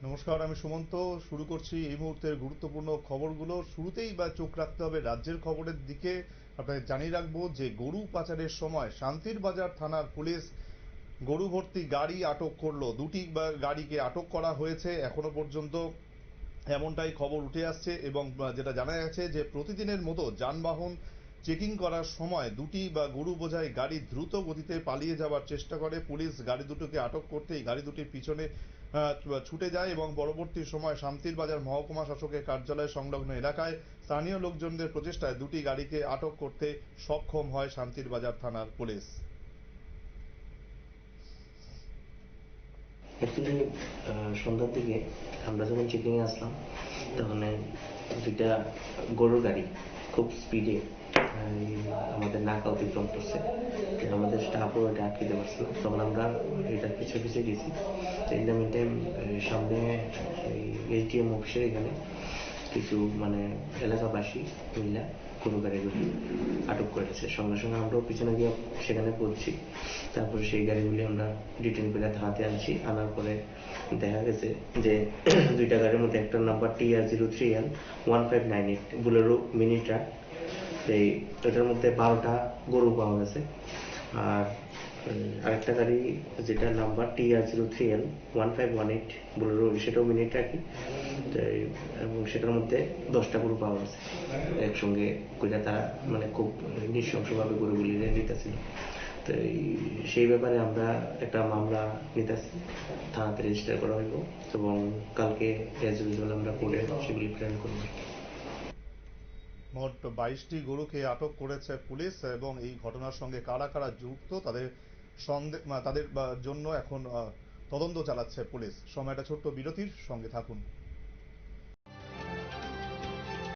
নমস্কার, আমি সুমন্ত। শুরু করছি এই মুহূর্তের গুরুত্বপূর্ণ খবরগুলো। শুরুতেই চোখ রাখতে হবে রাজ্যের খবরের দিকে। আপনাদের জানিয়ে রাখবো যে গরু পাচারের সময় শান্তির বাজার থানার পুলিশ গরু ভর্তি গাড়ি আটক করলো। দুটি গাড়িকে আটক করা হয়েছে এখনো পর্যন্ত, এমনটাই খবর উঠে আসছে। এবং যেটা জানা গেছে যে প্রতিদিনের মতো যানবাহন চেকিং করার সময় দুটি গরু বোঝাই গাড়ি দ্রুত গতিতে পালিয়ে যাওয়ার চেষ্টা করে। পুলিশ গাড়ি দুটোকে আটক করতেই গাড়ি দুটির পিছনে ছুটে যায় এবং পরবর্তী সময় শান্তির বাজার মহকুমা শাসকের কার্যালয় সংলগ্ন এলাকায় স্থানীয় লোকজনদের প্রচেষ্টায় দুটি গাড়িকে আটক করতে সক্ষম হয় শান্তির বাজার থানার পুলিশ। অ্যাকচুয়ালি সন্ধ্যার দিকে আমরা যখন চেকিংয়ে আসলাম তখন দুইটা গরুর গাড়ি খুব স্পিডে আমাদের নাকা অতিক্রম করছে। আমাদের স্টাফও এটা আটকে পারছিল। তখন আমরা এটার পিছিয়ে পিছিয়ে গেছি। তো ইন দ্য মিন টাইম সামনে এসডিএম অফিসের এখানে কিছু এলাকাবাসী মিল্লা গরু গাড়িগুলি আটক করেছে। সঙ্গে সঙ্গে আমরাও পিছনে গিয়ে সেখানে পড়ছি। তারপরে সেই গাড়িগুলি আমরা ডিটেন করে থানাতে আনছি। আনার পরে দেখা গেছে যে দুইটা গাড়ির মধ্যে একটা number TR03L1598 Bolero mini truck. এই এটার মধ্যে 12টা গরু পাওয়া গেছে। আর আরেকটা গাড়ি যেটা নাম্বার TR03L1518 বুলেরো, সেটাও মিনি ট্রাকই। এবং সেটার মধ্যে 10টা গরু পাওয়া গেছে। একসঙ্গে কইরা তারা খুব নৃশংসভাবে গরুগুলি নিতেছিল। তো সেই ব্যাপারে আমরা একটা মামলা নিতেছি, থানাতে রেজিস্টার করা হইব এবং কালকে অ্যাজ ইউজুয়াল আমরা কোর্টে সেগুলি প্রেরণ করব। মোট 22টি গরুকে আটক করেছে পুলিশ এবং এই ঘটনার সঙ্গে কারা কারা যুক্ত তাদের তাদের জন্য এখন তদন্ত চালাচ্ছে পুলিশ। সময় একটা ছোট্ট বিরতির, সঙ্গে থাকুন।